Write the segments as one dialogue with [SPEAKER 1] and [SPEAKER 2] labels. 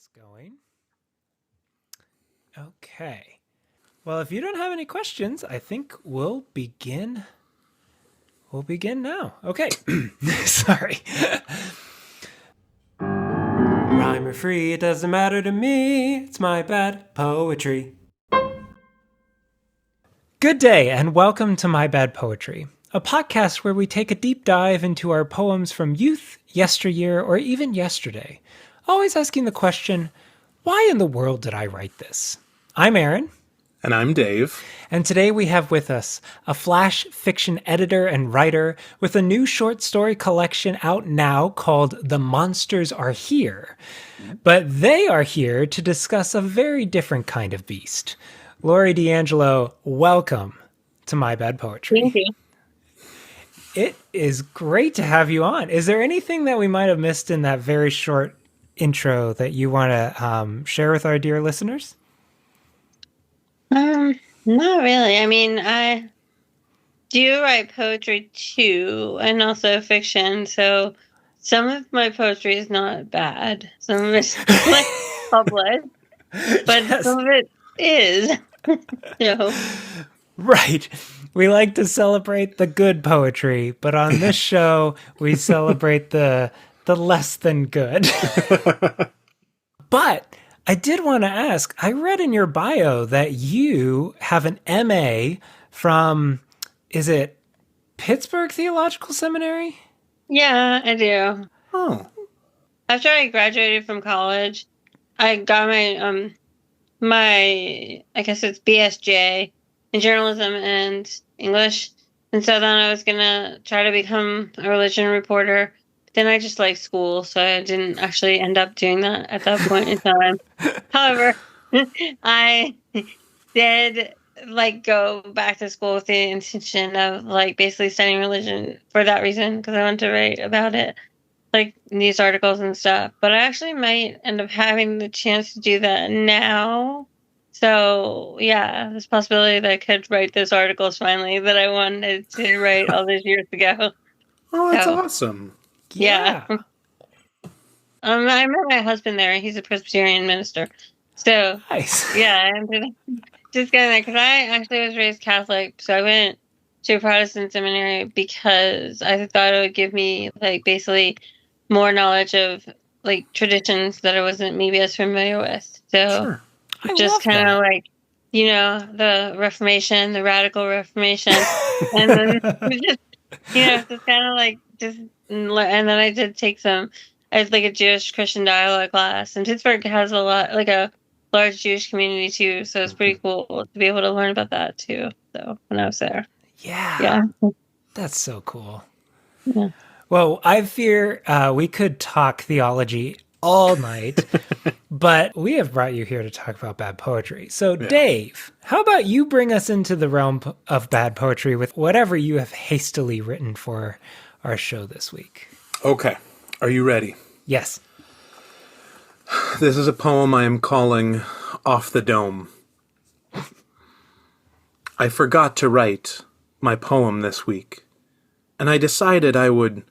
[SPEAKER 1] this going. Okay. Well, if you don't have any questions, I think we'll begin. We'll begin now. Okay. Sorry. Rhyme or free, it doesn't matter to me. It's my bad poetry. Good day, and welcome to My Bad Poetry, a podcast where we take a deep dive into our poems from youth, yesteryear, or even yesterday, always asking the question, why in the world did I write this? I'm Aaron.
[SPEAKER 2] And I'm Dave.
[SPEAKER 1] And today we have with us a flash fiction editor and writer with a new short story collection out now called The Monsters Are Here. But they are here to discuss a very different kind of beast. Lori D'Angelo, welcome to My Bad Poetry.
[SPEAKER 3] Thank you.
[SPEAKER 1] It is great to have you on. Is there anything that we might have missed in that very short intro that you want to share with our dear listeners?
[SPEAKER 3] Not really. I mean, I do write poetry too, and also fiction. So some of my poetry is not bad. Some of it's like published, but yes. Some of it is. So.
[SPEAKER 1] Right. We like to celebrate the good poetry, but on this show, we celebrate the less than good. But I did want to ask, I read in your bio that you have an MA from, is it Pittsburgh Theological Seminary?
[SPEAKER 3] Yeah, I do.
[SPEAKER 2] Oh.
[SPEAKER 3] After I graduated from college, I got my I guess it's BSJ in journalism and English. And so then I was going to try to become a religion reporter. Then I just liked school, so I didn't actually end up doing that at that point in time. However, I did go back to school with the intention of basically studying religion for that reason, because I wanted to write about it, like news articles and stuff. But I actually might end up having the chance to do that now. So yeah, there's a possibility that I could write those articles finally that I wanted to write all those years ago.
[SPEAKER 2] Oh, that's awesome.
[SPEAKER 3] Yeah. I met my husband there. He's a Presbyterian minister. So,
[SPEAKER 1] nice.
[SPEAKER 3] Yeah, I'm just getting there because I actually was raised Catholic. So I went to a Protestant seminary because I thought it would give me basically more knowledge of traditions that I wasn't maybe as familiar with. So
[SPEAKER 1] sure.
[SPEAKER 3] Just kind of the Reformation, the Radical Reformation. And then just kind of and then I did take I had a Jewish Christian dialogue class, and Pittsburgh has a large Jewish community too, so it's pretty cool to be able to learn about that too. So when I was there,
[SPEAKER 1] yeah, that's so cool.
[SPEAKER 3] Yeah.
[SPEAKER 1] Well, I fear we could talk theology all night, but we have brought you here to talk about bad poetry. So, yeah. Dave, how about you bring us into the realm of bad poetry with whatever you have hastily written for our show this week?
[SPEAKER 2] Okay. Are you ready?
[SPEAKER 1] Yes.
[SPEAKER 2] This is a poem I am calling Off the Dome. I forgot to write my poem this week, and I decided I would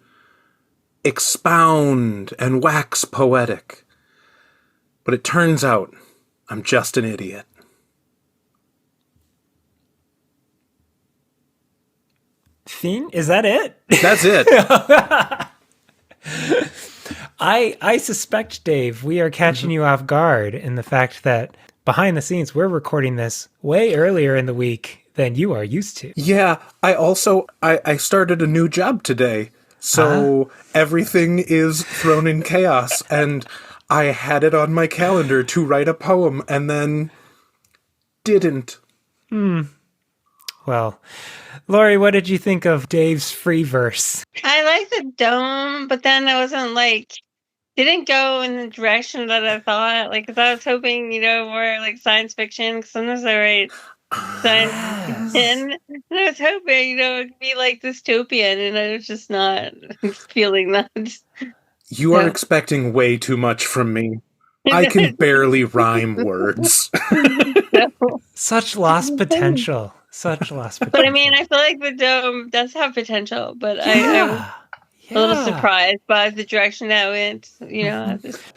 [SPEAKER 2] expound and wax poetic. But it turns out I'm just an idiot.
[SPEAKER 1] Fiend? Is that it?
[SPEAKER 2] That's it.
[SPEAKER 1] I suspect, Dave, we are catching you off guard in the fact that behind the scenes, we're recording this way earlier in the week than you are used to.
[SPEAKER 2] Yeah, I started a new job today, so everything is thrown in chaos, and I had it on my calendar to write a poem and then didn't.
[SPEAKER 1] Well, Lori, what did you think of Dave's free verse?
[SPEAKER 3] I like the dome, but then I wasn't didn't go in the direction that I thought. Because I was hoping, more science fiction. Because sometimes I write science fiction, and I was hoping, it would be dystopian, and I was just not feeling that.
[SPEAKER 2] You are expecting way too much from me. I can barely rhyme words.
[SPEAKER 1] Such lost potential. Such lost potential.
[SPEAKER 3] But I mean, I feel like the dome does have potential, but a little surprised by the direction that went,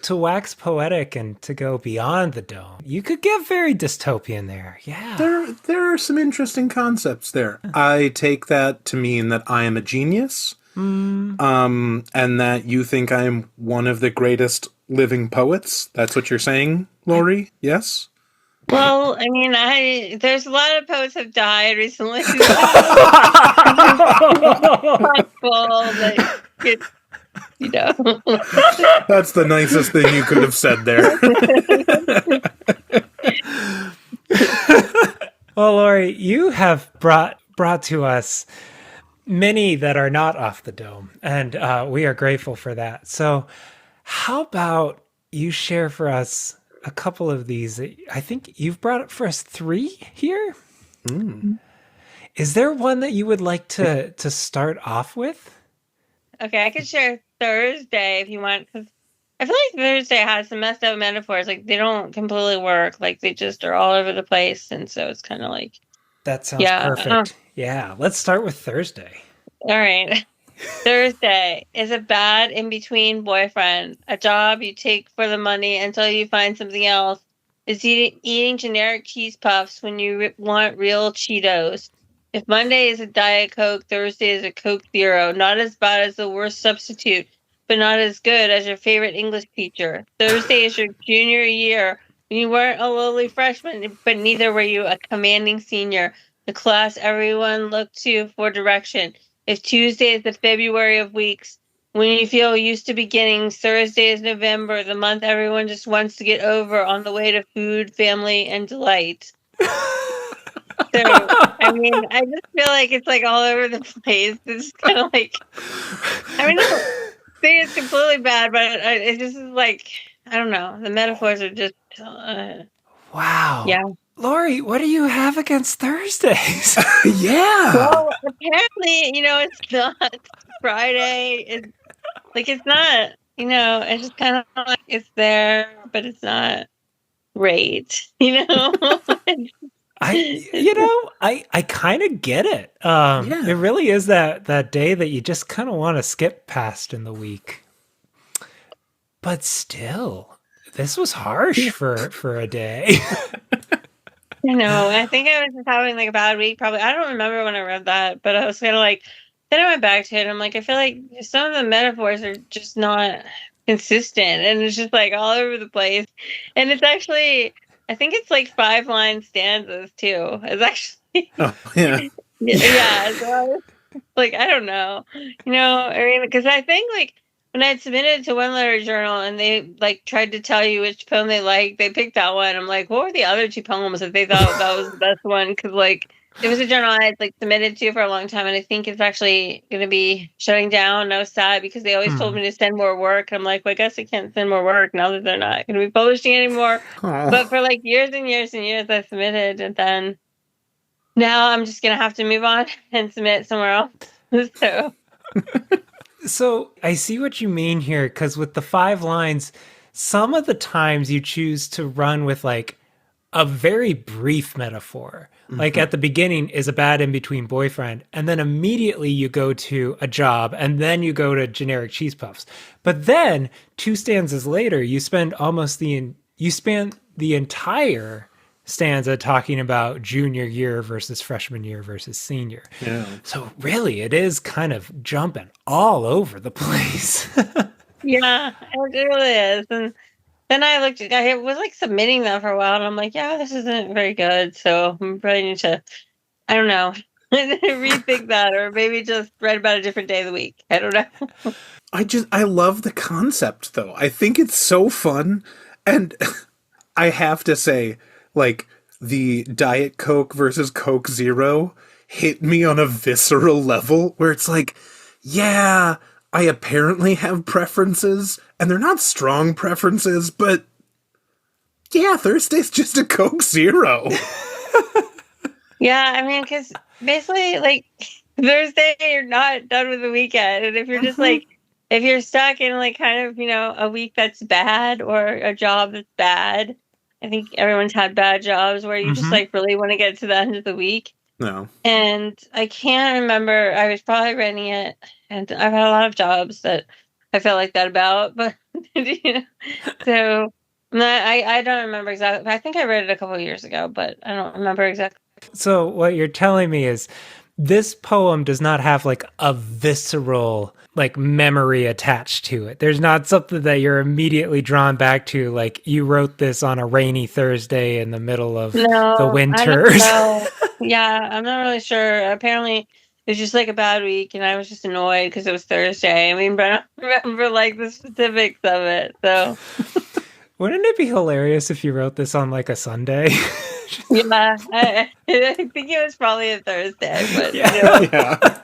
[SPEAKER 1] To wax poetic and to go beyond the dome, you could get very dystopian there. Yeah.
[SPEAKER 2] There are some interesting concepts there. I take that to mean that I am a genius, and that you think I am one of the greatest living poets. That's what you're saying, Lori? Yes?
[SPEAKER 3] Well, I mean, there's a lot of poets have died recently.
[SPEAKER 2] That's the nicest thing you could have said there.
[SPEAKER 1] Well, Lori, you have brought to us many that are not off the dome, and we are grateful for that. So how about you share for us a couple of these? I think you've brought up for us 3 here. Is there one that you would like to start off with?
[SPEAKER 3] Okay, I could share Thursday if you want, because I feel like Thursday has some messed up metaphors. Like, they don't completely work. Like, they just are all over the place, and so it's kind of like...
[SPEAKER 1] That sounds perfect. Yeah, let's start with Thursday.
[SPEAKER 3] All right. Thursday is a bad in-between boyfriend. A job you take for the money until you find something else. Is eating generic cheese puffs when you want real Cheetos. If Monday is a Diet Coke, Thursday is a Coke Zero. Not as bad as the worst substitute, but not as good as your favorite English teacher. Thursday is your junior year. You weren't a lowly freshman, but neither were you a commanding senior. The class everyone looked to for direction. If Tuesday is the February of weeks, when you feel used to beginnings, Thursday is November, the month everyone just wants to get over on the way to food, family, and delight. So, I mean, I just feel like it's like all over the place. It's kind of like, I mean, I don't think it's completely bad, but it just is like, I don't know. The metaphors are just...
[SPEAKER 1] wow.
[SPEAKER 3] Yeah.
[SPEAKER 1] Lori, what do you have against Thursdays?
[SPEAKER 2] Yeah.
[SPEAKER 3] Well, apparently, it's not Friday. It's not, it's just kind of like it's there, but it's not great,
[SPEAKER 1] I kind of get it. It really is that day that you just kind of want to skip past in the week. But still, this was harsh for a day.
[SPEAKER 3] I know. I think I was just having like a bad week. Probably. I don't remember when I read that, but I was kind of like, then I went back to it. And I'm like, I feel like some of the metaphors are just not consistent, and it's just like all over the place. And it's actually, I think it's like 5-line stanzas too. It's actually, yeah. So I was like, I don't know, I mean, because I think like when I had submitted to One Letter Journal and they like tried to tell you which poem they liked, they picked that one. I'm like, what were the other 2 poems that they thought that was the best one? Because like it was a journal I had like submitted to for a long time, and I think it's actually going to be shutting down. And I was sad because they always told me to send more work. I'm like, well, I guess I can't send more work now that they're not going to be publishing anymore. But for like years and years and years, I submitted, and then now I'm just going to have to move on and submit somewhere else.
[SPEAKER 1] So I see what you mean here, because with the 5 lines, some of the times you choose to run with like a very brief metaphor. Like at the beginning is a bad in-between boyfriend, and then immediately you go to a job, and then you go to generic cheese puffs. But then 2 stanzas later, you spend the entire stanza talking about junior year versus freshman year versus senior.
[SPEAKER 2] Yeah.
[SPEAKER 1] So really, it is kind of jumping all over the place.
[SPEAKER 3] Yeah, it really is. And then I was like submitting that for a while, and I'm like, yeah, this isn't very good. So I'm probably need to, I don't know, rethink that, or maybe just write about a different day of the week. I don't know.
[SPEAKER 2] I love the concept though. I think it's so fun. And I have to say, like, the Diet Coke versus Coke Zero hit me on a visceral level where it's like, yeah, I apparently have preferences, and they're not strong preferences, but yeah, Thursday's just a Coke Zero.
[SPEAKER 3] Yeah, I mean, because basically, like, Thursday, you're not done with the weekend. And if you're just like, if you're stuck in like kind of, a week that's bad or a job that's bad, I think everyone's had bad jobs where you just like really want to get to the end of the week.
[SPEAKER 2] No.
[SPEAKER 3] And I can't remember. I was probably writing it, and I've had a lot of jobs that I felt like that about. But you know, so I don't remember exactly. I think I read it a couple of years ago, but I don't remember exactly.
[SPEAKER 1] So what you're telling me is this poem does not have like a visceral like memory attached to it. There's not something that you're immediately drawn back to, like you wrote this on a rainy Thursday in the middle of the
[SPEAKER 3] No, I don't
[SPEAKER 1] winters.
[SPEAKER 3] know. Yeah, I'm not really sure. Apparently, it was just like a bad week, and I was just annoyed because it was Thursday. I mean, but I don't remember like the specifics of it. So
[SPEAKER 1] Wouldn't it be hilarious if you wrote this on like a Sunday?
[SPEAKER 3] yeah, I think it was probably a Thursday, but
[SPEAKER 1] Yeah.
[SPEAKER 2] Yeah.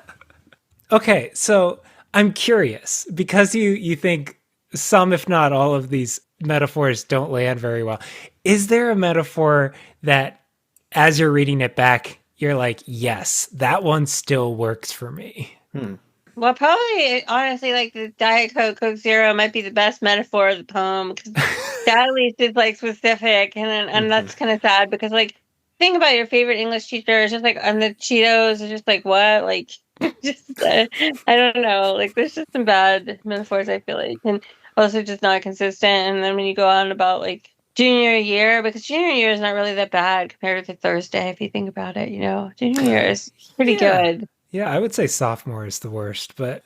[SPEAKER 1] Okay, so I'm curious because you think some, if not all, of these metaphors don't land very well. Is there a metaphor that, as you're reading it back, you're like, yes, that one still works for me?
[SPEAKER 3] well, probably honestly, like the Diet Coke Zero might be the best metaphor of the poem because that at least is like specific, and that's kind of sad because like think about your favorite English teacher is just like and the Cheetos is just like what like just I don't know like there's just some bad metaphors I feel like and also just not consistent and then when you go on about like junior year because junior year is not really that bad compared to Thursday if you think about it junior year is pretty
[SPEAKER 1] Yeah.
[SPEAKER 3] good.
[SPEAKER 1] Yeah, I would say sophomore is the worst, but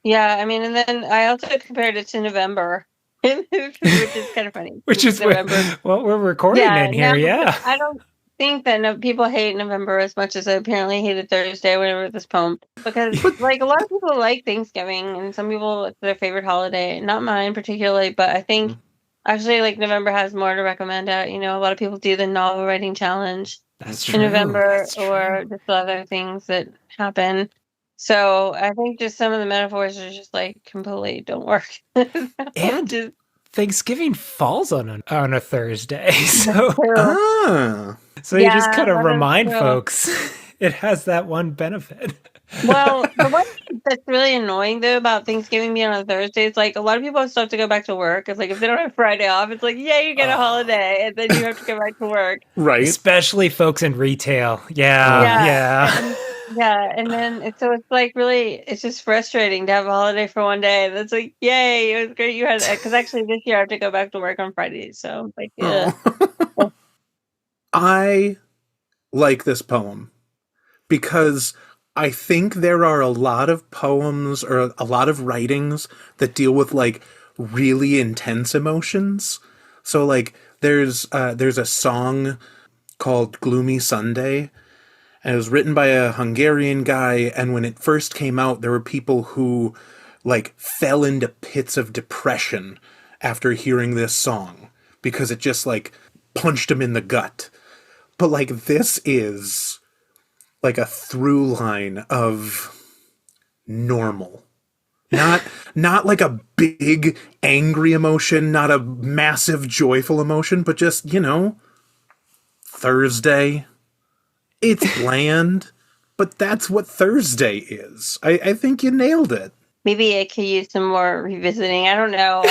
[SPEAKER 3] Yeah, I mean, and then I also compared it to November, which is kind of funny.
[SPEAKER 1] which is
[SPEAKER 3] November.
[SPEAKER 1] what we're recording
[SPEAKER 3] Yeah,
[SPEAKER 1] in
[SPEAKER 3] now
[SPEAKER 1] here. Yeah.
[SPEAKER 3] I don't think that people hate November as much as I apparently hated Thursday when I wrote this poem because, like, a lot of people like Thanksgiving and some people it's their favorite holiday. Not mine particularly, but I think actually like November has more to recommend. Out, a lot of people do the novel writing challenge
[SPEAKER 1] That's
[SPEAKER 3] in
[SPEAKER 1] true.
[SPEAKER 3] November
[SPEAKER 1] That's
[SPEAKER 3] or
[SPEAKER 1] true.
[SPEAKER 3] just other things that happen. So I think just some of the metaphors are just like completely don't work.
[SPEAKER 1] And
[SPEAKER 3] Just
[SPEAKER 1] Thanksgiving falls on a Thursday. So
[SPEAKER 3] true.
[SPEAKER 2] Ah.
[SPEAKER 1] so you just
[SPEAKER 3] Yeah,
[SPEAKER 1] kind of
[SPEAKER 3] that is
[SPEAKER 1] remind
[SPEAKER 3] true.
[SPEAKER 1] folks it has that one benefit.
[SPEAKER 3] Well, the one thing that's really annoying though about Thanksgiving being on a Thursday is like a lot of people still have to go back to work. It's like if they don't have Friday off, it's like, yeah, you get a
[SPEAKER 1] Oh,
[SPEAKER 3] holiday and then you have to go back to work.
[SPEAKER 2] Right.
[SPEAKER 1] especially folks in retail. Yeah,
[SPEAKER 2] Ugh.
[SPEAKER 3] Yeah,
[SPEAKER 1] yeah.
[SPEAKER 3] and yeah, and then it's like really it's just frustrating to have a holiday for one day. That's like, yay, it was great you had because actually this year I have to go back to work on Friday, so like, yeah.
[SPEAKER 2] Oh. I like this poem because I think there are a lot of poems or a lot of writings that deal with like really intense emotions. So like there's a song called Gloomy Sunday and it was written by a Hungarian guy and when it first came out there were people who like fell into pits of depression after hearing this song because it just like punched them in the gut. But like this is like a through line of normal. Not not like a big angry emotion, not a massive joyful emotion, but just, Thursday. It's bland, but that's what Thursday is. I think you nailed it.
[SPEAKER 3] Maybe I could use some more revisiting. I don't know.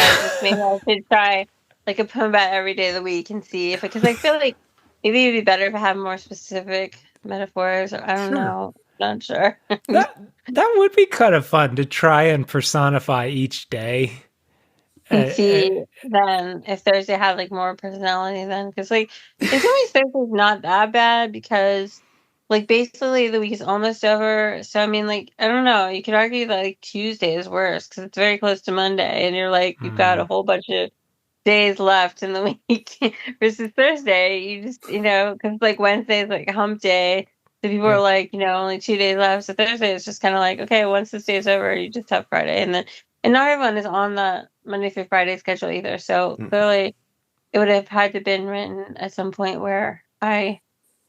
[SPEAKER 3] Maybe I should try like a poem about every day of the week and see if because I feel like maybe it'd be better if I have more specific metaphors. Or I don't
[SPEAKER 1] Sure.
[SPEAKER 3] know. Not sure.
[SPEAKER 1] That would be kind of fun to try and personify each day.
[SPEAKER 3] And
[SPEAKER 1] Uh,
[SPEAKER 3] see then if Thursday had like more personality then because like in some ways Thursday's not that bad because like basically the week is almost over so I mean like I don't know you could argue that like Tuesday is worse because it's very close to Monday and you're like you've got a whole bunch of days left in the week versus Thursday you just because like Wednesday is like a hump day so people are
[SPEAKER 1] yeah.
[SPEAKER 3] like only 2 days left so Thursday is just kind of like okay once this day is over you just have Friday and not everyone is on the Monday through Friday schedule either. So clearly, it would have had to been written at some point where I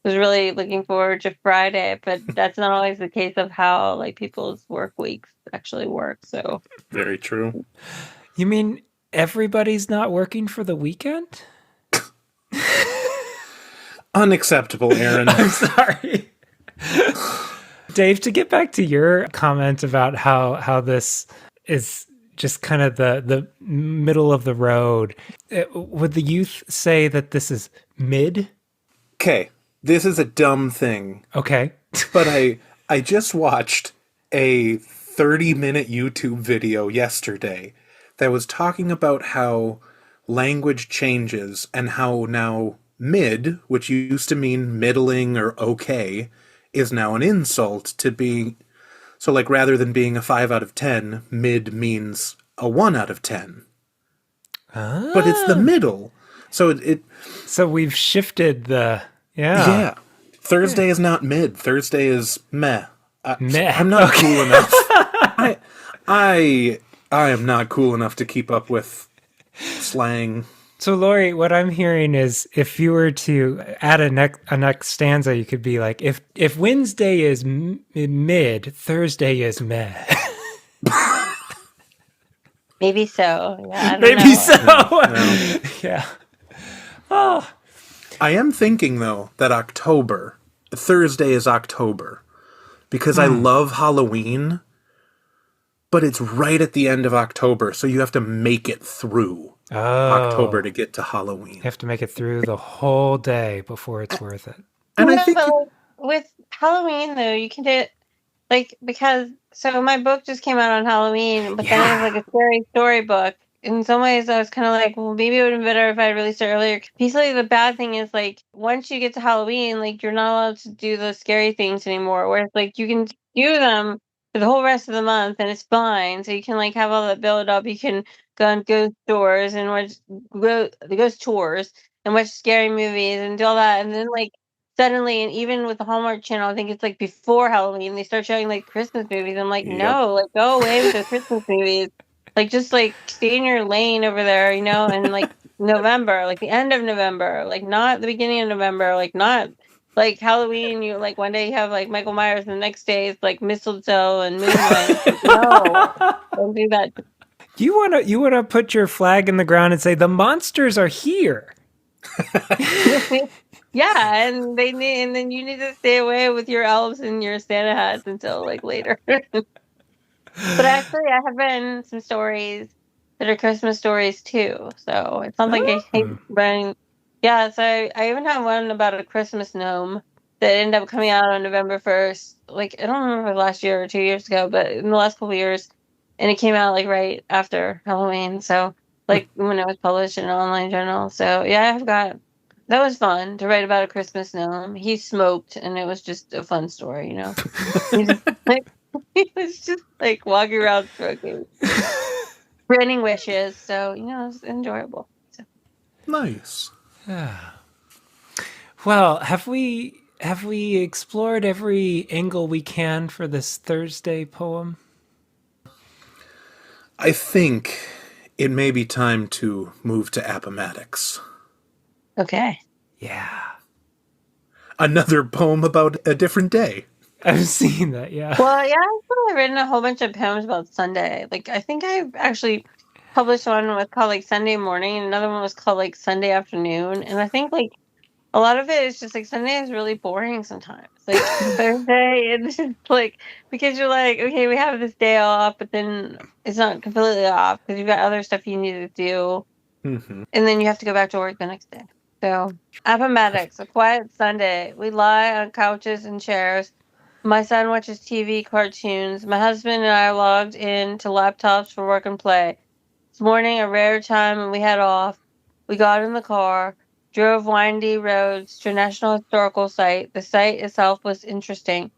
[SPEAKER 3] was really looking forward to Friday, but that's not always the case of how like people's work weeks actually work. So
[SPEAKER 2] Very true.
[SPEAKER 1] You mean everybody's not working for the weekend?
[SPEAKER 2] Unacceptable, Aaron.
[SPEAKER 1] I'm sorry. Dave, to get back to your comment about how this is just kind of the middle of the road, would the youth say that this is mid?
[SPEAKER 2] Okay, this is a dumb thing,
[SPEAKER 1] Okay.
[SPEAKER 2] but I just watched a 30-minute YouTube video yesterday that was talking about how language changes and how now mid, which used to mean middling or okay, is now an insult to being. So, like, rather than being a 5 out of 10, mid means a 1 out of 10. But it's the middle. So
[SPEAKER 1] So we've shifted the
[SPEAKER 2] yeah. Thursday is not mid. Thursday is meh.
[SPEAKER 1] Meh.
[SPEAKER 2] I'm not cool enough. I am not cool enough to keep up with slang.
[SPEAKER 1] So Lori, what I'm hearing is if you were to add a next stanza, you could be like, if Wednesday is mid, Thursday is meh.
[SPEAKER 3] Maybe so. Yeah, I don't
[SPEAKER 1] Maybe
[SPEAKER 3] know.
[SPEAKER 1] so. Yeah. Oh.
[SPEAKER 2] I am thinking, though, that Thursday is October, because I love Halloween, but it's right at the end of October, so you have to make it through October to get to Halloween.
[SPEAKER 1] You have to make it through the whole day before it's worth it.
[SPEAKER 2] And
[SPEAKER 3] Yeah,
[SPEAKER 2] I think
[SPEAKER 3] but with Halloween though, you can do because so my book just came out on Halloween, but then it was like a scary storybook. In some ways, I was kind of like, well, maybe it would have been better if I released it earlier. Basically, the bad thing is like once you get to Halloween, like you're not allowed to do those scary things anymore. Whereas like you can do them for the whole rest of the month, and it's fine. So you can like have all that build up. You can go on ghost tours and watch the ghost tours and watch scary movies and do all that, and then like suddenly, and even with the Hallmark Channel, I think it's like before Halloween, they start showing like Christmas movies. I'm like,
[SPEAKER 2] Yep.
[SPEAKER 3] no, like go away with the Christmas movies. Like just like stay in your lane over there, and like November, like the end of November, like not the beginning of November, like not like Halloween. You like one day you have like Michael Myers, and the next day it's like mistletoe and moonlight. No, don't do that.
[SPEAKER 1] You wanna put your flag in the ground and say the monsters are here.
[SPEAKER 3] Yeah, and then you need to stay away with your elves and your Santa hats until like later. But actually, I have been some stories that are Christmas stories too. So it's not like I hate running. Yeah, so I even have one about a Christmas gnome that ended up coming out on November 1st. Like, I don't remember last year or 2 years ago, but in the last couple of years. And it came out like right after Halloween. So, like, when it was published in an online journal. So, yeah, that was fun to write about a Christmas gnome. He smoked, and it was just a fun story, He just, like, he was just like walking around smoking, granting wishes. So it was enjoyable. So.
[SPEAKER 2] nice.
[SPEAKER 1] Well, have we explored every angle we can for this Thursday poem?
[SPEAKER 2] I think it may be time to move to Appomattox.
[SPEAKER 3] Okay.
[SPEAKER 1] Yeah.
[SPEAKER 2] Another poem about a different day.
[SPEAKER 1] I've seen that, yeah.
[SPEAKER 3] Well, yeah, I've written a whole bunch of poems about Sunday. Like, I think I've actually published one was called like Sunday morning, and another one was called like Sunday afternoon. And I think like a lot of it is just like Sunday is really boring sometimes. Like Thursday, it's just like because you're like, okay, we have this day off, but then it's not completely off because you've got other stuff you need to do, and then you have to go back to work the next day. So, Appomattox, a quiet Sunday. We lie on couches and chairs. My son watches TV cartoons. My husband and I logged in to laptops for work and play. This morning, a rare time, and we head off. We got in the car, drove windy roads to a National Historical Site. The site itself was interesting,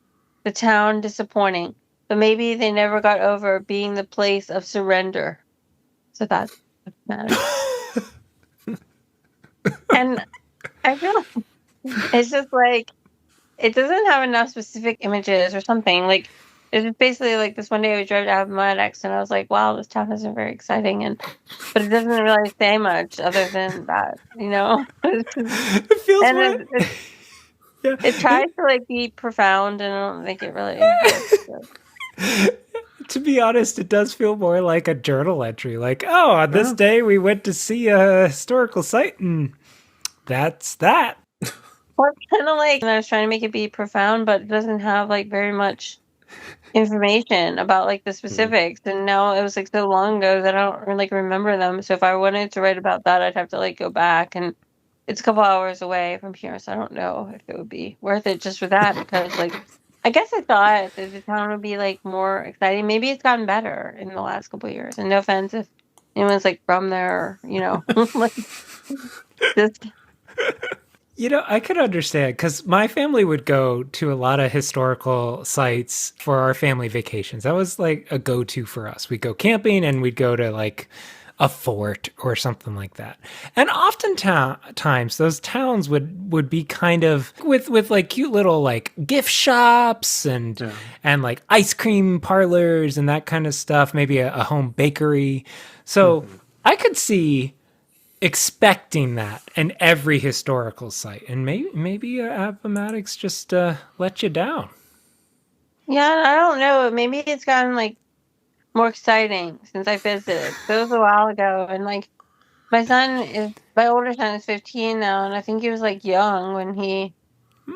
[SPEAKER 3] the town disappointing, but maybe they never got over being the place of surrender. So that's what matters. And I feel like it's just like, it doesn't have enough specific images or something. Like, it's just basically like this one day we drove to Appomattox and I was like, wow, this town isn't very exciting. But it doesn't really say much other than that,
[SPEAKER 1] It feels
[SPEAKER 3] and
[SPEAKER 1] more...
[SPEAKER 3] it tries to like be profound, and I don't think it really is.
[SPEAKER 1] To be honest, it does feel more like a journal entry. Like, oh, on this day we went to see a historical site, and that's that.
[SPEAKER 3] Or kind of like, I was trying to make it be profound, but it doesn't have like very much information about like the specifics. And now it was like so long ago that I don't really remember them. So if I wanted to write about that, I'd have to like go back, and it's a couple hours away from here, so I don't know if it would be worth it just for that because like I guess I thought that the town would be like more exciting. Maybe it's gotten better in the last couple of years. And no offense if anyone's like from there, like just
[SPEAKER 1] I could understand because my family would go to a lot of historical sites for our family vacations. That was like a go-to for us. We'd go camping and we'd go to like a fort or something like that. And oftentimes those towns would be kind of with like cute little like gift shops and like ice cream parlors and that kind of stuff, maybe a home bakery. So I could see expecting that in every historical site, and maybe Appomattox just let you down.
[SPEAKER 3] yeah, I don't know. Maybe it's gotten like more exciting since I visited. So it was a while ago, and like my older son is 15 now, and I think he was like young when we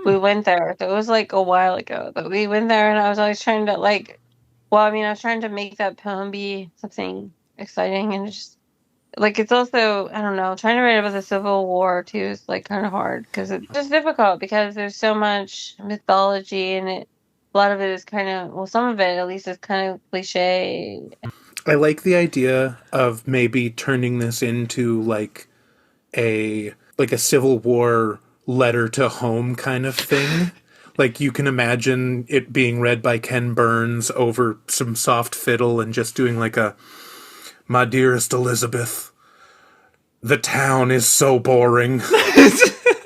[SPEAKER 3] went there. So it was like a while ago that we went there, and I was always trying to like, well, I mean, I was trying to make that poem be something exciting, and it's just like it's also I don't know, trying to write about the Civil War too is like kind of hard because it's just difficult because there's so much mythology and a lot of it is kind of well, some of it at least is kind of cliche.
[SPEAKER 2] I like the idea of maybe turning this into like a Civil War letter to home kind of thing. Like you can imagine it being read by Ken Burns over some soft fiddle and just doing like a "My dearest Elizabeth, the town is so boring.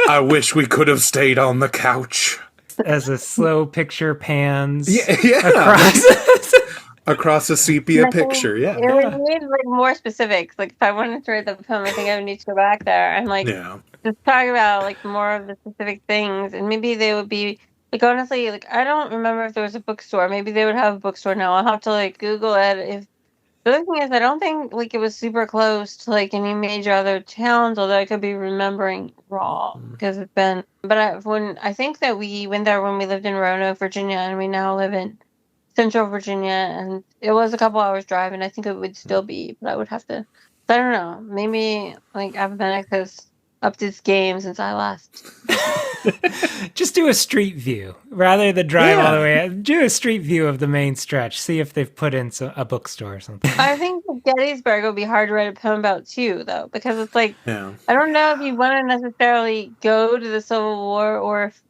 [SPEAKER 2] I wish we could have stayed on the couch."
[SPEAKER 1] As a slow picture pans
[SPEAKER 2] Yeah. Across a sepia picture, yeah.
[SPEAKER 3] It would need like more specifics. Like if I wanted to write the poem, I think I would need to go back there and like just talk about like more of the specific things, and maybe they would be like honestly, like I don't remember if there was a bookstore. Maybe they would have a bookstore now. I'll have to like Google it. If the other thing is, I don't think like it was super close to like any major other towns, although I could be remembering wrong because it's been. But I think that we went there when we lived in Roanoke, Virginia, and we now live in Central Virginia, and it was a couple hours drive, and I think it would still be, but I would have to. I don't know. Maybe like Appomattox has upped its game since I last.
[SPEAKER 1] Just do a street view rather than drive all the way. Do a street view of the main stretch. See if they've put in a bookstore or something.
[SPEAKER 3] I think Gettysburg would be hard to write a poem about too, though, because it's like I don't know if you want to necessarily go to the Civil War or if,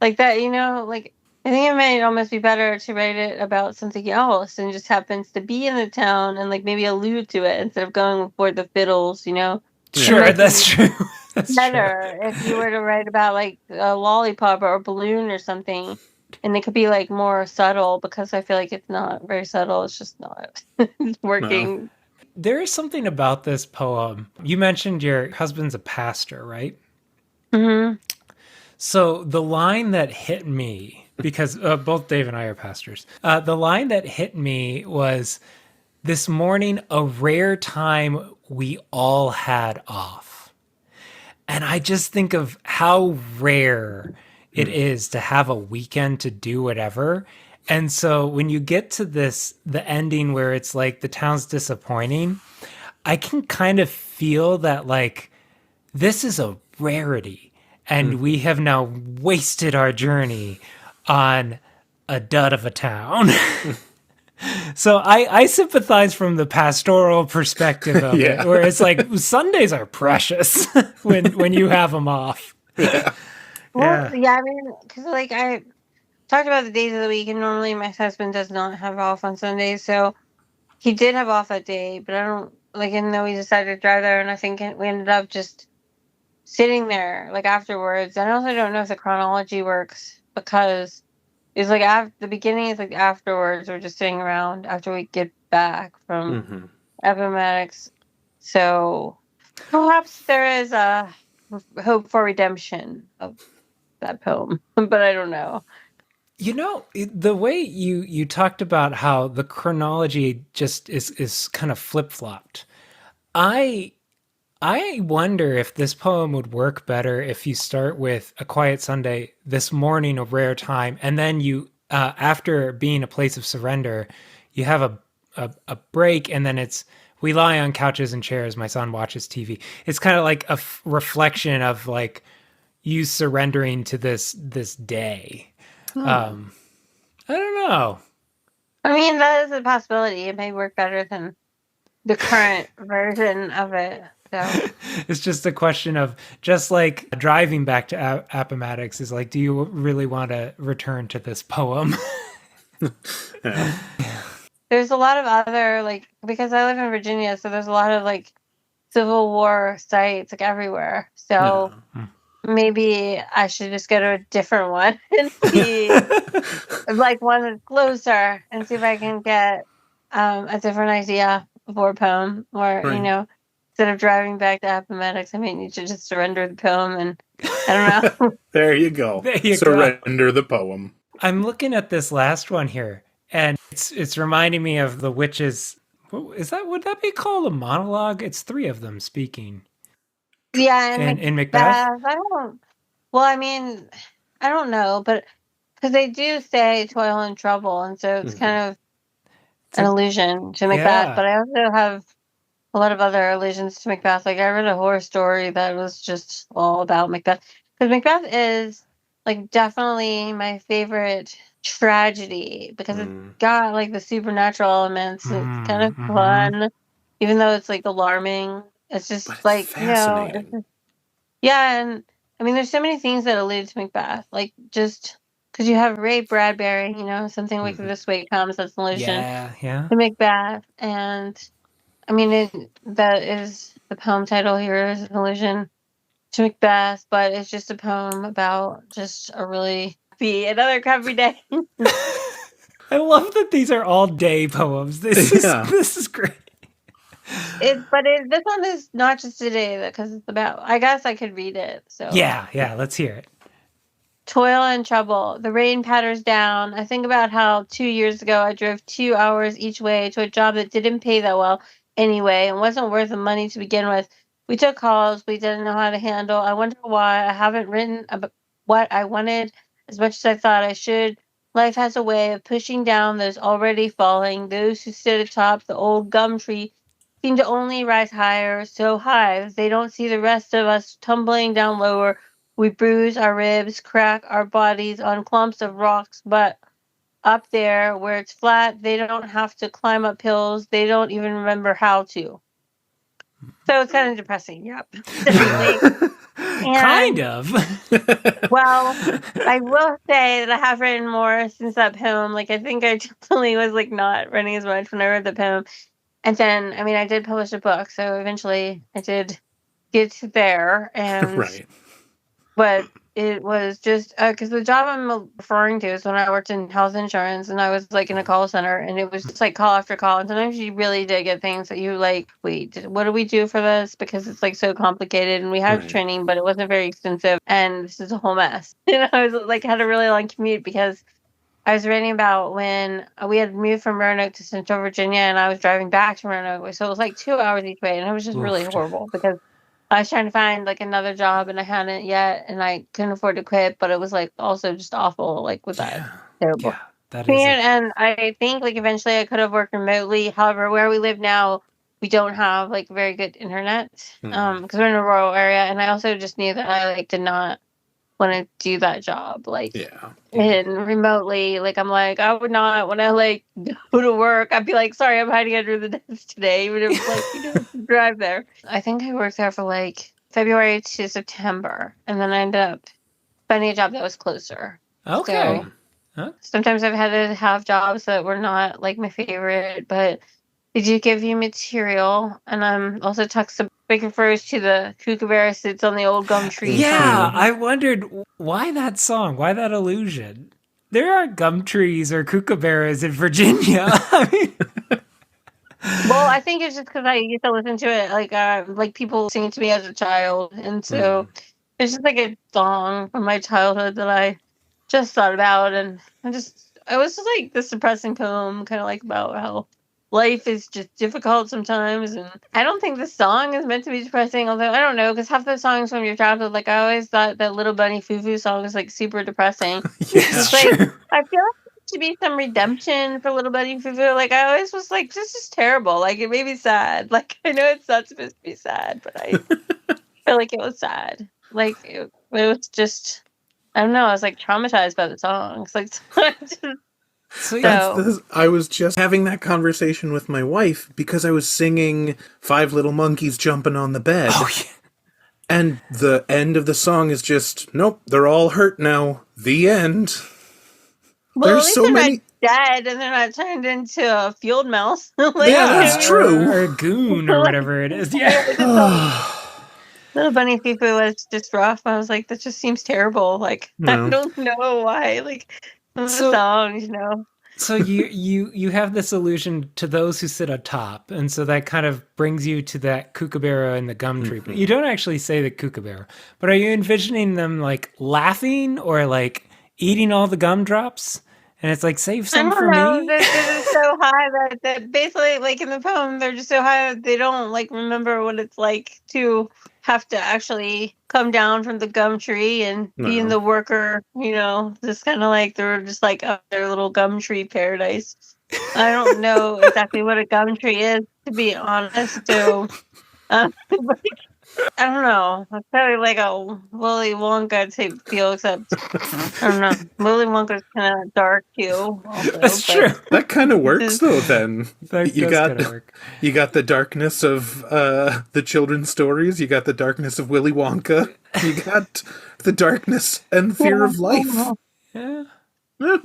[SPEAKER 3] like that. Like I think it might almost be better to write it about something else and just happens to be in the town and like maybe allude to it instead of going for the fiddles.
[SPEAKER 1] Sure, that's true. That's
[SPEAKER 3] better if you were to write about like a lollipop or a balloon or something, and it could be like more subtle because I feel like it's not very subtle. It's just not working.
[SPEAKER 1] No. There is something about this poem. You mentioned your husband's a pastor, right?
[SPEAKER 3] Mm-hmm.
[SPEAKER 1] So the line that hit me, because both Dave and I are pastors, the line that hit me was, "This morning, a rare time we all had off." And I just think of how rare it is to have a weekend to do whatever. And so when you get to the ending where it's like the town's disappointing, I can kind of feel that like this is a rarity. And we have now wasted our journey on a dud of a town. So I sympathize from the pastoral perspective of it, where it's like Sundays are precious when you have them off.
[SPEAKER 3] Yeah. Well, I mean, because like I talked about the days of the week, and normally my husband does not have off on Sundays, so he did have off that day, but I don't like. And then we decided to drive there, and I think we ended up just sitting there like afterwards. And I also don't know if the chronology works because. It's like after the beginning is like afterwards, we're just sitting around after we get back from Appomattox. So perhaps there is a hope for redemption of that poem, but I don't know.
[SPEAKER 1] The way you talked about how the chronology just is kind of flip-flopped. I wonder if this poem would work better if you start with "A quiet Sunday, this morning, a rare time," and then you, after being a place of surrender, you have a break, and then it's We lie on couches and chairs. My son watches TV. It's kind of like a reflection of like you surrendering to this day. I don't know.
[SPEAKER 3] I mean, that is a possibility. It may work better than the current version of it. So
[SPEAKER 1] It's just a question of just like driving back to Appomattox is like, do you really want to return to this poem?
[SPEAKER 2] Yeah.
[SPEAKER 3] there's a lot of other like because I live in Virginia, so there's a lot of like Civil War sites like everywhere. So maybe I should just go to a different one and see like one that's closer and see if I can get a different idea for a poem. Or
[SPEAKER 2] Right.
[SPEAKER 3] instead of driving back to Appomattox, I mean, you should just surrender the poem and I don't know.
[SPEAKER 2] There you go.
[SPEAKER 1] There you
[SPEAKER 2] Surrender the poem.
[SPEAKER 1] I'm looking at this last one here, and it's reminding me of the witches. Would that be called a monologue? It's three of them speaking.
[SPEAKER 3] Yeah,
[SPEAKER 1] and in Macbeth.
[SPEAKER 3] I don't. Well, I mean, I don't know, but because they do say "toil and trouble," and so it's kind of an allusion to Macbeth.
[SPEAKER 1] Yeah.
[SPEAKER 3] But I also have a lot of other allusions to Macbeth. Like I read a horror story that was just all about Macbeth, because Macbeth is like definitely my favorite tragedy because it's got like the supernatural elements. It's kind of fun, even though it's like alarming. It's just
[SPEAKER 2] But it's
[SPEAKER 3] like
[SPEAKER 2] fascinating.
[SPEAKER 3] yeah, and I mean, there's so many things that allude to Macbeth, like just because you have Ray Bradbury, something like this way comes. That's an allusion
[SPEAKER 1] Yeah.
[SPEAKER 3] to Macbeth, and I mean, that is the poem title here is an allusion to Macbeth, but it's just a poem about just a really another crappy day.
[SPEAKER 1] I love that these are all day poems. This is great.
[SPEAKER 3] This one is not just today because it's about. I guess I could read it. So
[SPEAKER 1] yeah, let's hear it.
[SPEAKER 3] Toil and trouble. The rain patters down. I think about how 2 years ago I drove 2 hours each way to a job that didn't pay that well anyway and wasn't worth the money to begin with. We took calls we didn't know how to handle. I wonder why I haven't written about what I wanted as much as I thought I should. Life has a way of pushing down those already falling. Those who sit atop the old gum tree seem to only rise higher, so high they don't see the rest of us tumbling down lower. We bruise our ribs, crack our bodies on clumps of rocks, but up there where it's flat, they don't have to climb up hills. They don't even remember how to. So it's kind of depressing. Yep. Definitely.
[SPEAKER 1] Kind of.
[SPEAKER 3] Well, I will say that I have written more since that poem. Like, I think I definitely was like not writing as much when I read the poem. And then, I mean, I did publish a book. So eventually I did get there. And
[SPEAKER 2] Right.
[SPEAKER 3] But it was just because the job I'm referring to is when I worked in health insurance and I was like in a call center and it was just like call after call. And sometimes you really did get things that you like, wait, what do we do for this? Because it's like so complicated and we had training, but it wasn't very extensive. And this is a whole mess. And I was like, had a really long commute because I was reading about when we had moved from Roanoke to Central Virginia and I was driving back to Roanoke. So it was like 2 hours each way and it was just really horrible because I was trying to find like another job and I hadn't yet and I couldn't afford to quit, but it was like also just awful, like with that terrible.
[SPEAKER 1] Yeah, that is
[SPEAKER 3] And I think like eventually I could have worked remotely. However, where we live now, we don't have like very good internet because we're in a rural area. And I also just knew that I like did not want to do that job and remotely. Like I'm like I would not want to like go to work. I'd be like, sorry, I'm hiding under the desk today, even if like drive there. I think I worked there for like February to September, and then I ended up finding a job that was closer.
[SPEAKER 1] okay.
[SPEAKER 3] So, sometimes I've had to have jobs that were not like my favorite, but they do give you material, and I'm also big refers to the kookaburra sits on the old gum tree.
[SPEAKER 1] Yeah, I wondered why that song, why that illusion. There aren't gum trees or kookaburras in Virginia. I mean,
[SPEAKER 3] well, I think it's just because I used to listen to it like people singing to me as a child, and so it's just like a song from my childhood that I just thought about, and it was just like this depressing poem, kind of like about how life is just difficult sometimes, and I don't think the song is meant to be depressing, although I don't know, because half the songs from your childhood, like I always thought that Little Bunny Foo Foo song is like super depressing.
[SPEAKER 1] Yes,
[SPEAKER 3] like, I feel like to be some redemption for Little Bunny Fufu. Like, I always was like, this is terrible. Like, it made me sad. Like, I know it's not supposed to be sad, but I feel like it was sad. Like, it was just, I don't know. I was like traumatized by the songs. Like, so
[SPEAKER 2] I was just having that conversation with my wife because I was singing Five Little Monkeys Jumping on the Bed.
[SPEAKER 1] Oh, yeah.
[SPEAKER 2] And the end of the song is just, nope, they're all hurt now. The end.
[SPEAKER 3] well,
[SPEAKER 2] There's
[SPEAKER 3] at least
[SPEAKER 2] so
[SPEAKER 3] they're
[SPEAKER 2] many.
[SPEAKER 3] not dead and they're not turned into a field mouse. Like,
[SPEAKER 2] Yeah, that's true.
[SPEAKER 1] Or a goon or whatever it is. Yeah.
[SPEAKER 3] Little Bunny Fufu was just rough. I was like, that just seems terrible. Like,
[SPEAKER 2] No.
[SPEAKER 3] I don't know why. Like, some of the
[SPEAKER 1] So-
[SPEAKER 3] songs, you know.
[SPEAKER 1] So you have this allusion to those who sit atop, and so that kind of brings you to that kookaburra and the gum tree. But you don't actually say the kookaburra. But are you envisioning them like laughing or like eating all the gumdrops? And it's like, save some for me.
[SPEAKER 3] They're just so high that basically, like in the poem, they're just so high that they don't like remember what it's like to have to actually come down from the gum tree and be in
[SPEAKER 2] No.
[SPEAKER 3] the worker, you know, just kind of like they're just like up their little gum tree paradise. I don't know exactly what a gum tree is, to be honest. So, I don't know. It's probably like a Willy Wonka type feel, except I don't know. Willy Wonka's kind of dark too. Also,
[SPEAKER 1] That's
[SPEAKER 3] but
[SPEAKER 1] true.
[SPEAKER 2] That kind of works though. Then
[SPEAKER 1] That
[SPEAKER 2] you
[SPEAKER 1] does
[SPEAKER 2] got
[SPEAKER 1] kinda work.
[SPEAKER 2] you got the darkness of the children's stories. You got the darkness of Willy Wonka. You got the darkness and fear of life.
[SPEAKER 1] Yeah.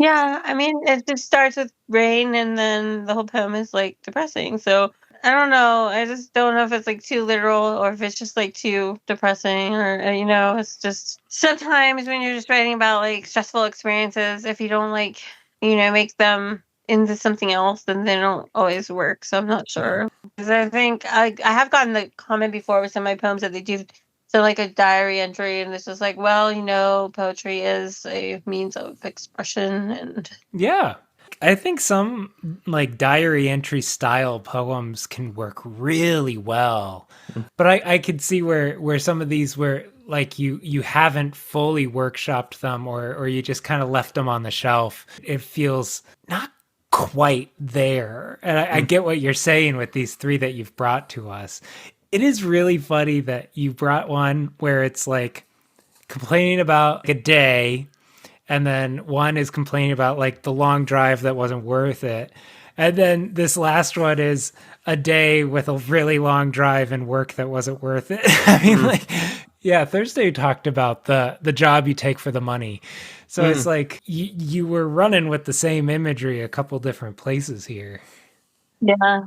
[SPEAKER 3] Yeah, I mean, it just starts with rain, and then the whole poem is like depressing. So I don't know. I just don't know if it's like too literal or if it's just like too depressing, or you know, it's just sometimes when you're just writing about like stressful experiences, if you don't like, you know, make them into something else, then they don't always work. So I'm not sure. Because I think I have gotten the comment before with some of my poems that they do so like a diary entry, and it's just like, well, you know, poetry is a means of expression, and
[SPEAKER 1] Yeah. I think some like diary entry style poems can work really well. But I could see where some of these where like you haven't fully workshopped them or you just kind of left them on the shelf. It feels not quite there. And I get what you're saying with these three that you've brought to us. It is really funny that you brought one where it's like complaining about a day, and then one is complaining about like the long drive that wasn't worth it. And then this last one is a day with a really long drive and work that wasn't worth it. I mean, like, yeah, Thursday talked about the job you take for the money. So it's like you were running with the same imagery a couple different places here.
[SPEAKER 3] yeah.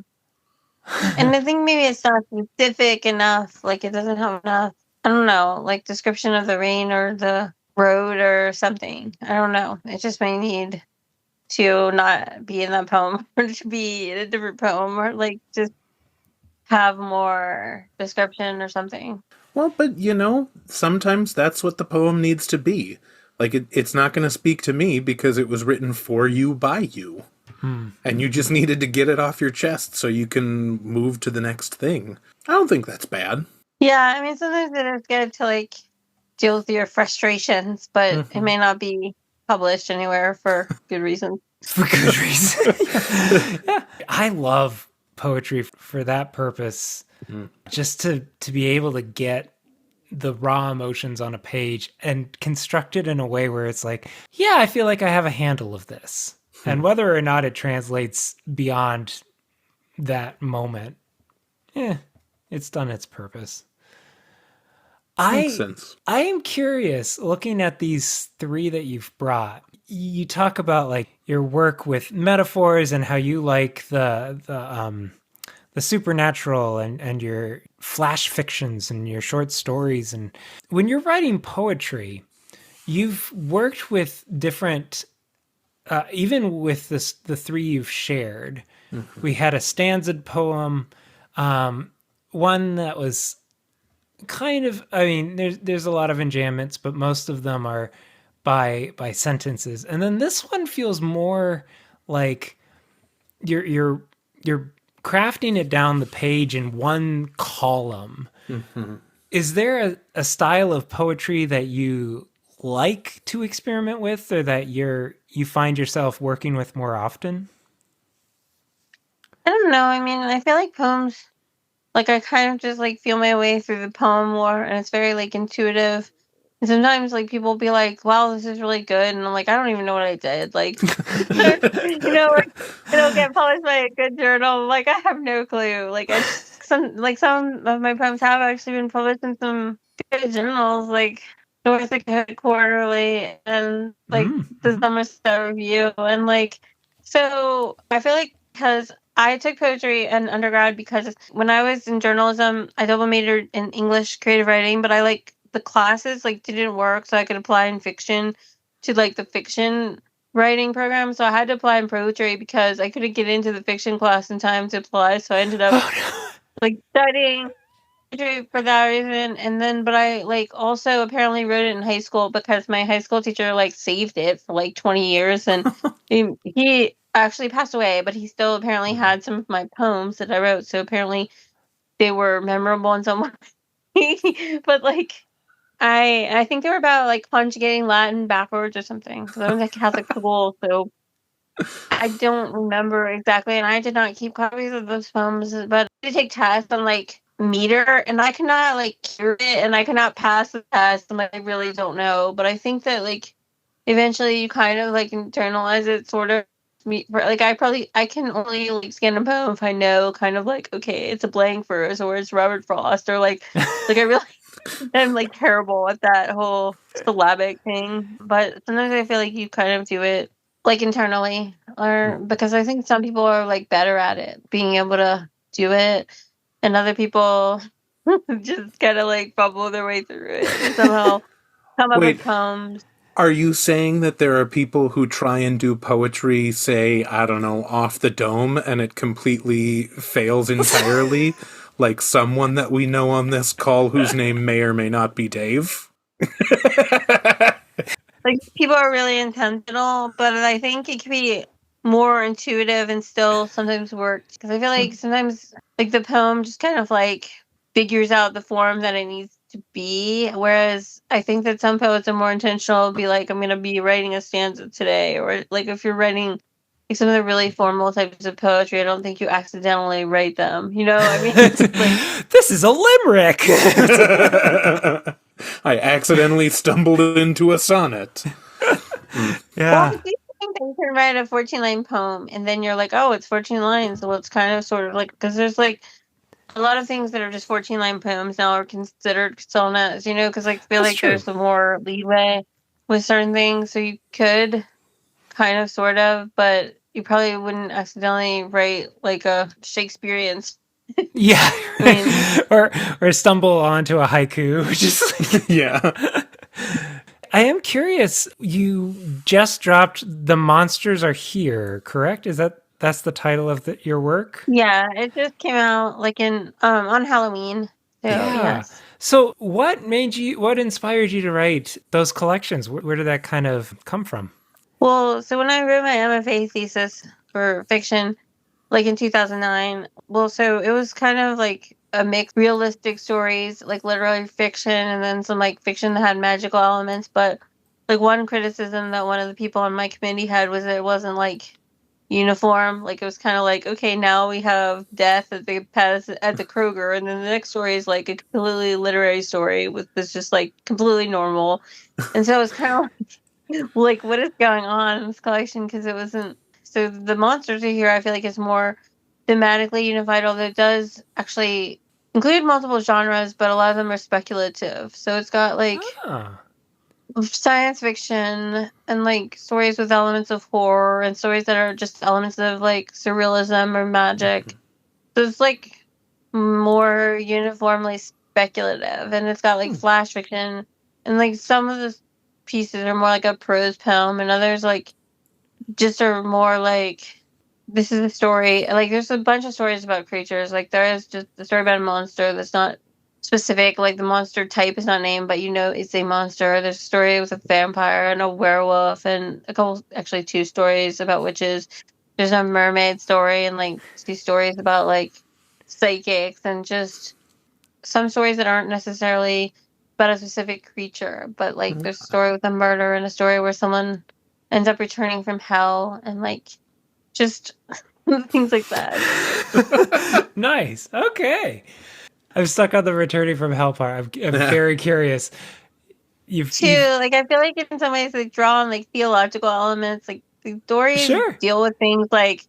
[SPEAKER 3] And I think maybe it's not specific enough. Like it doesn't have enough. I don't know, like description of the rain or the road or something. I don't know. It just may need to not be in that poem or to be in a different poem or like just have more description or something.
[SPEAKER 2] Well, but you know, sometimes that's what the poem needs to be. Like it's not going to speak to me because it was written for you by you. And you just needed to get it off your chest so you can move to the next thing. I don't think that's bad.
[SPEAKER 3] Yeah, I mean, sometimes it is good to like deal with your frustrations, but it may not be published anywhere for good reasons.
[SPEAKER 1] For good reason. Yeah. I love poetry for that purpose. Just to be able to get the raw emotions on a page and construct it in a way where it's like, yeah, I feel like I have a handle of this. And whether or not it translates beyond that moment, it's done its purpose.
[SPEAKER 2] Makes sense.
[SPEAKER 1] I am curious, looking at these three that you've brought, you talk about like your work with metaphors and how you like the supernatural and your flash fictions and your short stories. And when you're writing poetry, you've worked with different even with the three you've shared. We had a stanza'd poem, one that was kind of, I mean, there's a lot of enjambments, but most of them are by sentences. And then this one feels more like you're crafting it down the page in one column. Is there a style of poetry that you like to experiment with, or that you find yourself working with more often?
[SPEAKER 3] I don't know. I mean, I feel like poems, like I kind of just like feel my way through the poem more, and it's very like intuitive. And sometimes like people will be like, "Wow, this is really good," and I'm like, I don't even know what I did. Like, like it'll get published by a good journal. Like I have no clue. Like I just some of my poems have actually been published in some good journals, like North Dakota Quarterly and like the
[SPEAKER 1] Mm-hmm.
[SPEAKER 3] Somerset Review, and like so I feel like because I took poetry in undergrad because when I was in journalism, I double majored in English creative writing, but I like the classes like didn't work, so I could apply in fiction to like the fiction writing program. So I had to apply in poetry because I couldn't get into the fiction class in time to apply. So I ended up
[SPEAKER 1] Oh no.
[SPEAKER 3] like studying poetry for that reason. And then, but I like also apparently wrote it in high school because my high school teacher like saved it for like 20 years, and he actually passed away, but he still apparently had some of my poems that I wrote. So apparently they were memorable in some way. But like I think they were about like conjugating Latin backwards or something because I was at Catholic school, so I don't remember exactly, and I did not keep copies of those poems. But I did take tests on like meter, and I could not like cure it, and I could not pass the test. I'm like, I really don't know, but I think that like eventually you kind of like internalize it, sort of. Like I can only like scan a poem if I know kind of like okay, it's a blank verse or it's Robert Frost or like I really I'm like terrible at that whole syllabic thing, but sometimes I feel like you kind of do it like internally, or because I think some people are like better at it, being able to do it, and other people just kind of like bubble their way through it and somehow come up with
[SPEAKER 2] Wait,
[SPEAKER 3] poems.
[SPEAKER 2] are you saying that there are people who try and do poetry, say, I don't know, off the dome, and it completely fails entirely? Like someone that we know on this call whose name may or may not be Dave?
[SPEAKER 3] Like people are really intentional, but I think it can be more intuitive and still sometimes work because I feel like sometimes like the poem just kind of like figures out the form that it needs to be. Whereas I think that some poets are more intentional, be like, I'm gonna be writing a stanza today, or like if you're writing like some of the really formal types of poetry, I don't think you accidentally write them. You know, I mean, it's like
[SPEAKER 1] This is a limerick.
[SPEAKER 2] I accidentally stumbled into a sonnet.
[SPEAKER 3] well,
[SPEAKER 1] Yeah.
[SPEAKER 3] I do think that you can write a 14-line poem, and then you're like, oh, it's 14 lines. Well, it's kind of sort of like because there's like a lot of things that are just 14-line poems now are considered sonnets, because I feel
[SPEAKER 1] That's
[SPEAKER 3] like
[SPEAKER 1] true.
[SPEAKER 3] there's some more leeway with certain things. So you could kind of, sort of, but you probably wouldn't accidentally write like a Shakespearean.
[SPEAKER 1] Yeah.
[SPEAKER 3] I mean,
[SPEAKER 1] or stumble onto a haiku. Just like,
[SPEAKER 2] Yeah.
[SPEAKER 1] I am curious. You just dropped "The Monsters Are Here," correct? That's the title of your work?
[SPEAKER 3] yeah, it just came out like in on Halloween. So
[SPEAKER 1] Yeah.
[SPEAKER 3] yes.
[SPEAKER 1] So, what inspired you to write those collections? Where did that kind of come from?
[SPEAKER 3] Well, so when I wrote my MFA thesis for fiction, like in 2009. Well, so it was kind of like a mix realistic stories, like literary fiction, and then some like fiction that had magical elements. But like one criticism that one of the people on my committee had was that it wasn't like uniform. Like it was kind of like, okay, now we have death at the Kroger, and then the next story is like a completely literary story with this just like completely normal. And so it was kind of like what is going on in this collection because it wasn't so the monsters are here I feel like is more thematically unified, although it does actually include multiple genres, but a lot of them are speculative, so it's got like
[SPEAKER 1] Ah.
[SPEAKER 3] science fiction and like stories with elements of horror and stories that are just elements of like surrealism or magic, so it's like more uniformly speculative, and it's got like flash fiction, and like some of the pieces are more like a prose poem, and others like just are more like this is a story. Like there's a bunch of stories about creatures. Like there is just a story about a monster that's not specific. Like the monster type is not named, but it's a monster. There's a story with a vampire and a werewolf, and a couple, actually two stories about witches. There's a mermaid story, and like two stories about like psychics, and just some stories that aren't necessarily about a specific creature, but like there's a story with a murder and a story where someone ends up returning from hell and like just things like that.
[SPEAKER 1] Nice. Okay. I'm stuck on the returning from hell part. I'm very curious. You've
[SPEAKER 3] Like I feel like in some ways they draw on like theological elements. Like the stories
[SPEAKER 1] Sure.
[SPEAKER 3] deal with things like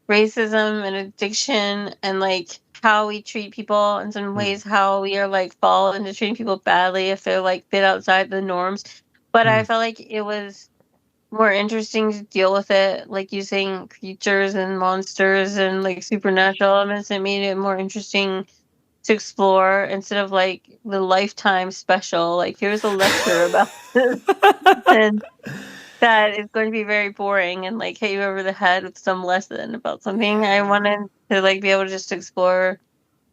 [SPEAKER 3] racism and addiction and like how we treat people in some ways, how we are like fall into treating people badly if they're like bit outside the norms. But I felt like it was more interesting to deal with it, like using creatures and monsters and like supernatural elements. It made it more interesting to explore instead of like the Lifetime special. Like here's a lecture about this, and that is going to be very boring and like hit you over the head with some lesson about something. I wanted to like be able to just explore.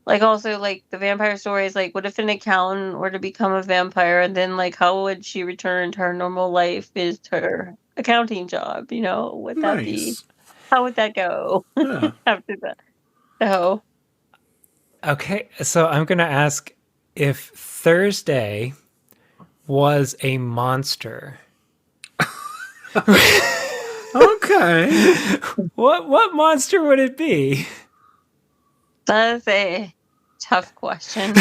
[SPEAKER 3] Like also like the vampire stories, like what if an accountant were to become a vampire and then like how would she return to her normal life is her accounting job, you know? Would that be how would that go after that? So
[SPEAKER 1] Okay, so I'm going to ask if Thursday was a monster.
[SPEAKER 2] Okay.
[SPEAKER 1] What monster would it be?
[SPEAKER 3] that's a tough question.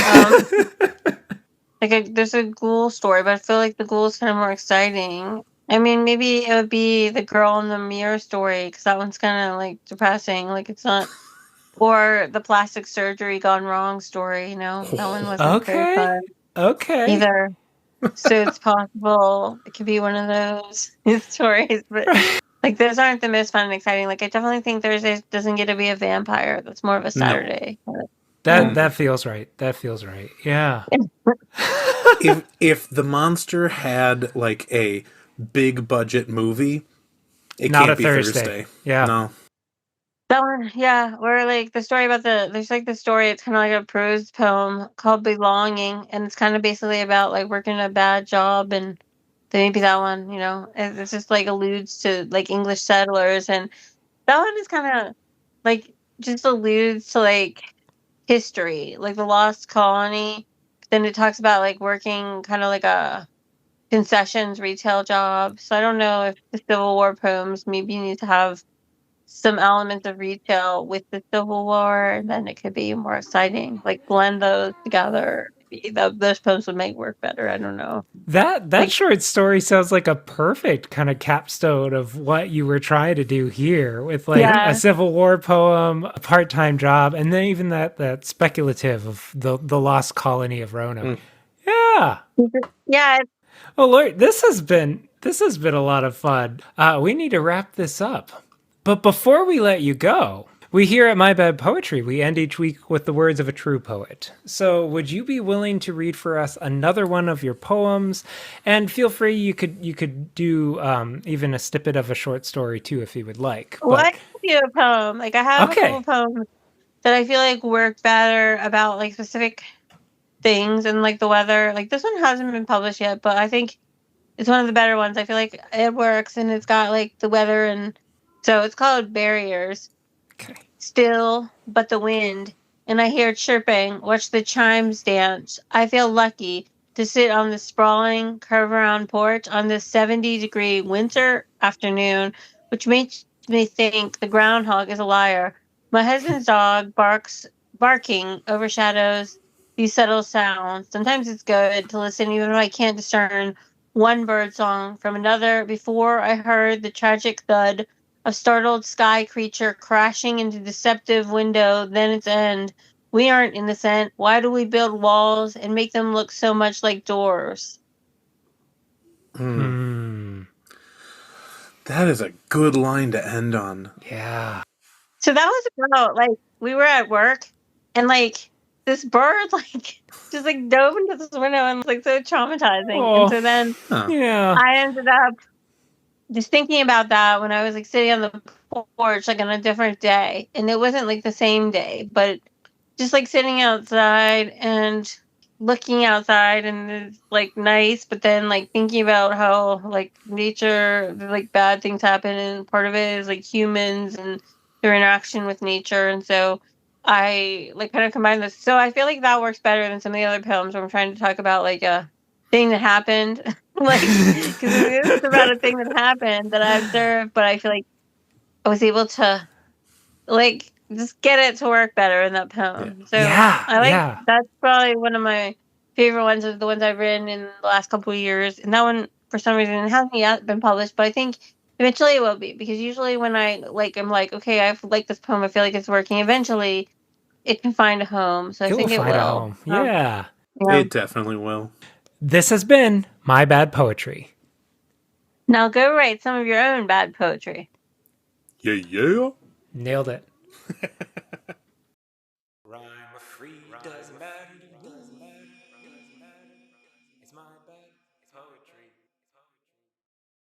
[SPEAKER 3] There's a ghoul story, but I feel like the ghoul is kind of more exciting. I mean, maybe it would be the girl in the mirror story because that one's kind of like depressing. Like it's not, or the plastic surgery gone wrong story. You know, that one wasn't very fun
[SPEAKER 1] Okay.
[SPEAKER 3] either. So it's possible it could be one of those stories, but like those aren't the most fun and exciting. Like I definitely think Thursday doesn't get to be a vampire. That's more of a Saturday.
[SPEAKER 1] That feels right. That feels right. Yeah.
[SPEAKER 2] If the monster had like a big budget movie, it
[SPEAKER 1] Not
[SPEAKER 2] can't
[SPEAKER 1] a
[SPEAKER 2] be
[SPEAKER 1] Thursday. Yeah.
[SPEAKER 2] No.
[SPEAKER 3] That one, yeah, or like the story about there's like the story, it's kind of like a prose poem called Belonging, and it's kind of basically about like working a bad job, and then maybe that one, you know, it's just like alludes to like English settlers, and that one is kind of like just alludes to like history, like the lost colony. Then it talks about like working kind of like a concessions retail job. So I don't know if the Civil War poems maybe need to have some elements of retail with the Civil War, and then it could be more exciting. Like blend those together. Maybe those poems would make work better. I don't know.
[SPEAKER 1] That
[SPEAKER 3] Like,
[SPEAKER 1] short story sounds like a perfect kind of capstone of what you were trying to do here with like a
[SPEAKER 3] yeah,
[SPEAKER 1] Civil War poem, a part-time job, and then even that speculative of the lost colony of Roanoke. Yeah.
[SPEAKER 3] yeah.
[SPEAKER 1] Oh Lord, this has been a lot of fun. We need to wrap this up. But before we let you go, we here at My Bad Poetry, we end each week with the words of a true poet. So would you be willing to read for us another one of your poems? And feel free, you could do even a snippet of a short story too, if you would like.
[SPEAKER 3] Well, I can do a poem. Like I have a couple poems that I feel like work better about like specific things and like the weather. Like this one hasn't been published yet, but I think it's one of the better ones. I feel like it works and it's got like the weather, and so it's called Barriers.
[SPEAKER 1] Okay.
[SPEAKER 3] Still but the wind, and I hear chirping, watch the chimes dance. I feel lucky to sit on the sprawling curve around porch on this 70-degree winter afternoon, which makes me think the groundhog is a liar. My husband's dog barking overshadows these subtle sounds. Sometimes it's good to listen even if I can't discern one bird song from another. Before I heard the tragic thud a startled sky creature crashing into deceptive window, then its end. We aren't innocent. Why do we build walls and make them look so much like doors?
[SPEAKER 2] That is a good line to end on.
[SPEAKER 1] Yeah.
[SPEAKER 3] So that was about like we were at work and like this bird like just like dove into this window and was like so traumatizing. And so then I ended up just thinking about that when I was like sitting on the porch, like on a different day, and it wasn't like the same day, but just like sitting outside and looking outside, and it's like nice, but then like thinking about how like nature, like bad things happen, and part of it is like humans and their interaction with nature, and so I like kind of combine this. So I feel like that works better than some of the other poems where I'm trying to talk about like thing that happened. Like, because it's about a thing that happened that I observed, but I feel like I was able to, like, just get it to work better in that poem. So I like,
[SPEAKER 1] Yeah.
[SPEAKER 3] that's probably one of my favorite ones of the ones I've written in the last couple of years. And that one, for some reason, hasn't yet been published, but I think eventually it will be, because usually when I'm like, okay, I like this poem, I feel like it's working. Eventually, it can find a home. So I
[SPEAKER 1] It will
[SPEAKER 3] think it
[SPEAKER 1] find a
[SPEAKER 3] will.
[SPEAKER 1] home. Yeah.
[SPEAKER 3] Yeah.
[SPEAKER 2] It definitely will.
[SPEAKER 1] This has been My Bad Poetry.
[SPEAKER 3] Now go write some of your own bad poetry.
[SPEAKER 2] Yeah.
[SPEAKER 1] Nailed it.